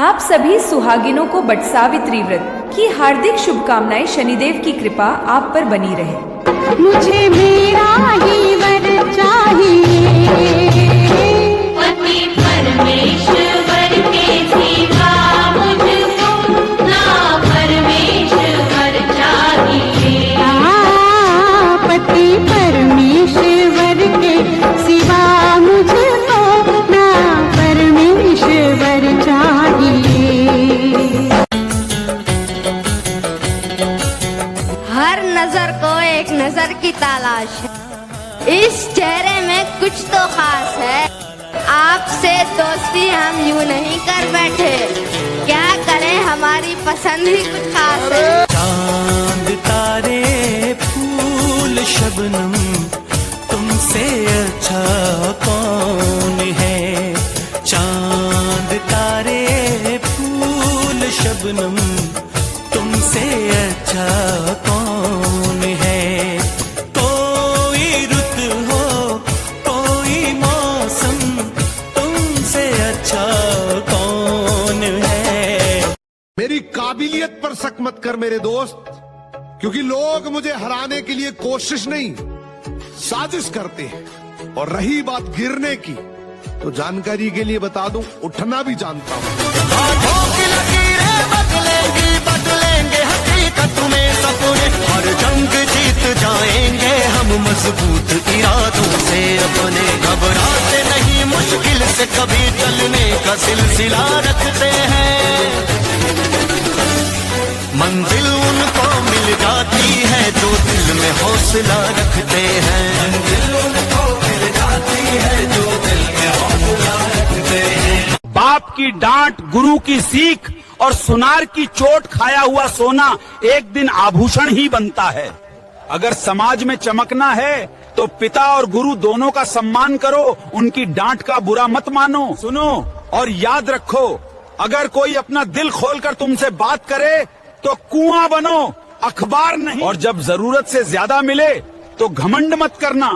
आप सभी सुहागिनों को बट सावित्री व्रत की हार्दिक शुभकामनाएं। शनिदेव की कृपा आप पर बनी रहे। मुझे मेरा ही वर चाहिए, पति परमेश्वर के सिवा मुझको ना परमेश्वर चाहिए। पति परमेश्वर के सिवा मुझको ना परमेश्वर चाहिए। हर नजर को एक नजर की तलाश है, इस चेहरे में कुछ तो खास है। आपसे दोस्ती हम यूं नहीं कर बैठे, क्या करें हमारी पसंद ही कुछ खास है। चांद तारे फूल शबनम, तुमसे अच्छा कौन है। चांद तारे फूल शबनम, तुमसे अच्छा कौन है। कोई रुत हो कोई मौसम, तुमसे अच्छा कौन है। मेरी काबिलियत पर शक मत कर मेरे दोस्त, क्योंकि लोग मुझे हराने के लिए कोशिश नहीं साजिश करते हैं। और रही बात गिरने की, तो जानकारी के लिए बता दूं, उठना भी जानता हूं। बदलेंगे हकीकत में सपने, हर जंग जीत जाएंगे हम मजबूत इरादों से अपने। घबराते नहीं, मुश्किल से कभी चलने का सिलसिला रखते हैं। मंजिल उनको मिल जाती है जो दिल में हौसला रखते हैं। मंजिल उनको मिल जाती है जो दिल में हौसला रखते हैं। बाप की डांट, गुरु की सीख और सुनार की चोट खाया हुआ सोना एक दिन आभूषण ही बनता है। अगर समाज में चमकना है तो पिता और गुरु दोनों का सम्मान करो, उनकी डांट का बुरा मत मानो। सुनो और याद रखो, अगर कोई अपना दिल खोलकर तुमसे बात करे तो कुआं बनो, अखबार नहीं। और जब जरूरत से ज्यादा मिले तो घमंड मत करना,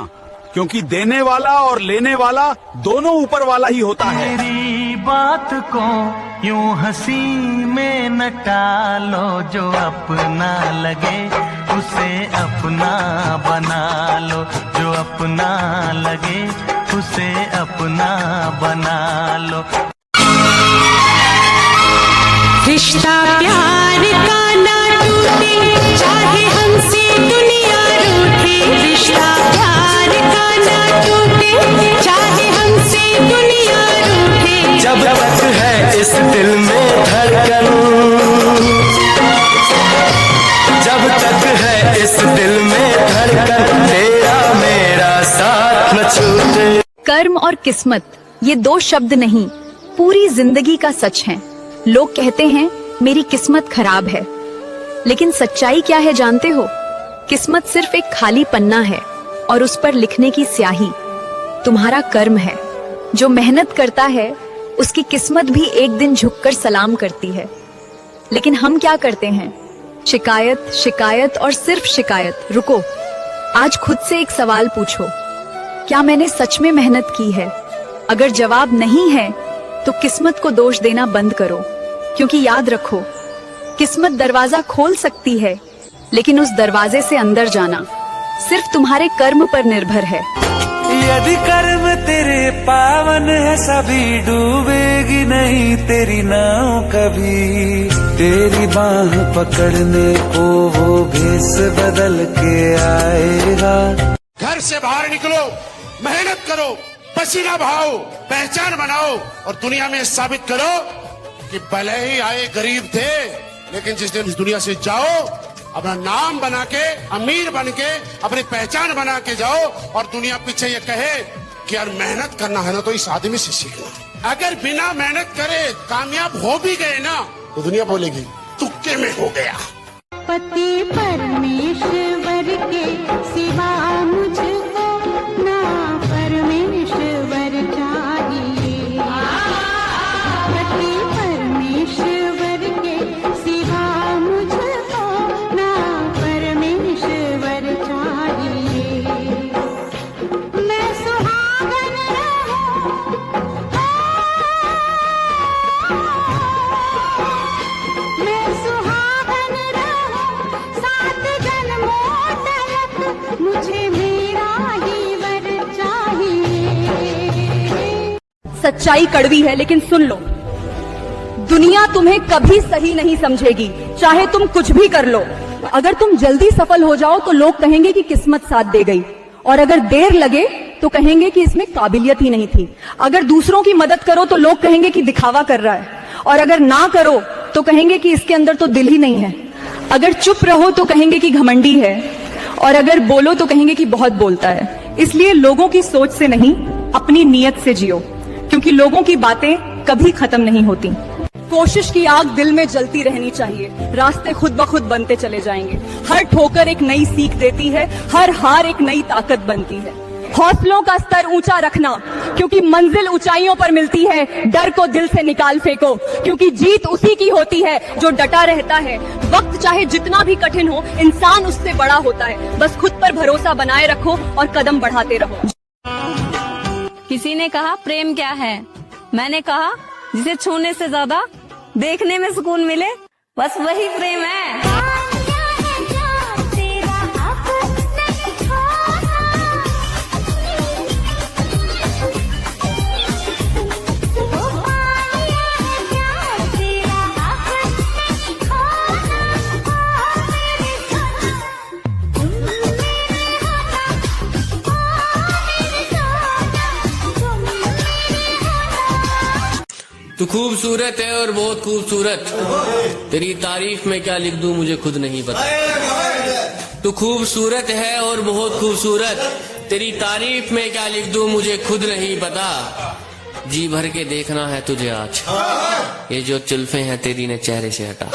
क्योंकि देने वाला और लेने वाला दोनों ऊपर वाला ही होता है। मेरी बात को यूं हंसी में न टालो, जो अपना लगे उसे अपना बना लो। जो अपना लगे उसे अपना बना लो। रिश्ता प्यार का ना टूटे, चाहे हमसे दुनिया रूठे। रिश्ता प्यार का ना टूटे, चाहे हमसे दुनिया रूठे। जब तक है इस दिल में धड़कन, जब तक है इस दिल में धड़कन, तेरा मेरा साथ न छूटे। कर्म और किस्मत ये दो शब्द नहीं, पूरी जिंदगी का सच है। लोग कहते हैं मेरी किस्मत खराब है, लेकिन सच्चाई क्या है जानते हो? किस्मत सिर्फ एक खाली पन्ना है और उस पर लिखने की स्याही तुम्हारा कर्म है। जो मेहनत करता है उसकी किस्मत भी एक दिन झुककर सलाम करती है। लेकिन हम क्या करते हैं? शिकायत, शिकायत और सिर्फ शिकायत। रुको, आज खुद से एक सवाल पूछो, क्या मैंने सच में मेहनत की है? अगर जवाब नहीं है तो किस्मत को दोष देना बंद करो, क्योंकि याद रखो, किस्मत दरवाजा खोल सकती है, लेकिन उस दरवाजे से अंदर जाना सिर्फ तुम्हारे कर्म पर निर्भर है। यदि कर्म तेरे पावन है, सभी डूबेगी नहीं तेरी नाव कभी। तेरी बाह पकड़ने को वो भेस बदल के आएगा। घर से बाहर निकलो, मेहनत करो, पसीना बहाओ, पहचान बनाओ और दुनिया में साबित करो कि भले ही आए गरीब थे, लेकिन जिस दिन इस दुनिया से जाओ, अपना नाम बना के, अमीर बन के, अपनी पहचान बना के जाओ और दुनिया पीछे ये कहे कि यार मेहनत करना है ना तो इस आदमी से सीखना। अगर बिना मेहनत करे कामयाब हो भी गए ना, तो दुनिया बोलेगी तुक्के में हो गया। पति परमेश्वर के सिवा मुझको ना परमेश्वर चाहिए। पति परमेश्वर के सिवा मुझको ना परमेश्वर चाहिए। मैं सुहागन रहूं, सच्चाई कड़वी है, लेकिन सुन लो, दुनिया तुम्हें कभी सही नहीं समझेगी, चाहे तुम कुछ भी कर लो। अगर तुम जल्दी सफल हो जाओ तो लोग कहेंगे कि किस्मत साथ दे गई, और अगर देर लगे तो कहेंगे कि इसमें काबिलियत ही नहीं थी। अगर दूसरों की मदद करो तो लोग कहेंगे कि दिखावा कर रहा है, और अगर ना करो तो कहेंगे कि इसके अंदर तो दिल ही नहीं है। अगर चुप रहो तो कहेंगे कि घमंडी है, और अगर बोलो तो कहेंगे कि बहुत बोलता है। इसलिए लोगों की सोच से नहीं, अपनी नीयत से जियो, क्योंकि लोगों की बातें कभी खत्म नहीं होती। कोशिश की आग दिल में जलती रहनी चाहिए, रास्ते खुद ब खुद बनते चले जाएंगे। हर ठोकर एक नई सीख देती है, हर हार एक नई ताकत बनती है। हौसलों का स्तर ऊंचा रखना, क्योंकि मंजिल ऊंचाइयों पर मिलती है। डर को दिल से निकाल फेंको, क्योंकि जीत उसी की होती है जो डटा रहता है। वक्त चाहे जितना भी कठिन हो, इंसान उससे बड़ा होता है। बस खुद पर भरोसा बनाए रखो और कदम बढ़ाते रहो। किसी ने कहा प्रेम क्या है, मैंने कहा जिसे छूने से ज्यादा देखने में सुकून मिले, बस वही प्रेम है। तू खूबसूरत है और बहुत खूबसूरत, तेरी तारीफ में क्या लिख दूं मुझे खुद नहीं पता। तू खूबसूरत है और बहुत खूबसूरत, तेरी तारीफ में क्या लिख दूं मुझे खुद नहीं पता। जी भर के देखना है तुझे आज, ये जो जुल्फे हैं तेरी ने चेहरे से हटा।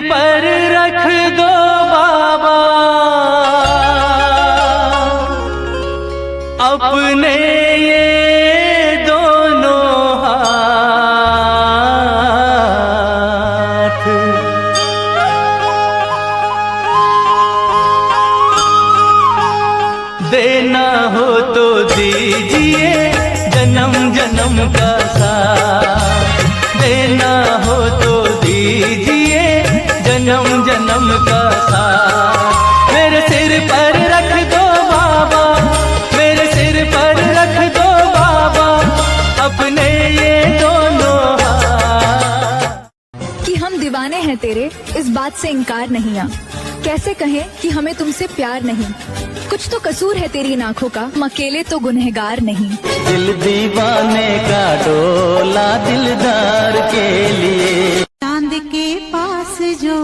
पर रख दो बाबा अपने ये दोनों हाथ, देना हो तो दीजिए जन्म जन्म का साथ, देना हो तो दीजिए जन्म जन्म का साथ। मेरे सिर पर रख दो बाबा, मेरे सिर पर रख दो बाबा अपने ये दोनों हाथ। कि हम दीवाने हैं तेरे, इस बात से इनकार नहीं आ। कैसे कहें कि हमें तुमसे प्यार नहीं, कुछ तो कसूर है तेरी इन आँखों का, हम अकेले तो गुनहगार नहीं। दिल दीवाने का डोला दिलदार के लिए। चांद के पास जो,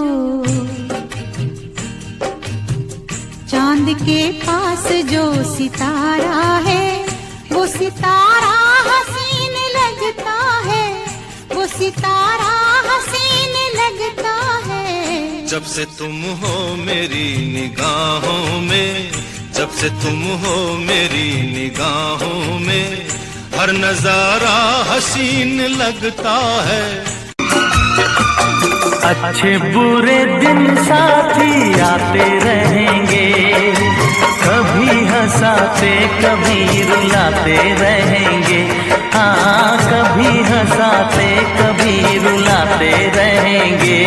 चांद के पास जो सितारा है, वो सितारा हसीन लगता है, वो सितारा हसीन लगता है। जब से तुम हो मेरी निगाहों में, जब से तुम हो मेरी निगाहों में, हर नजारा हसीन लगता है। अच्छे बुरे दिन साथी आते रहेंगे, कभी हंसाते कभी रुलाते रहेंगे। हाँ, कभी हंसाते कभी रुलाते रहेंगे।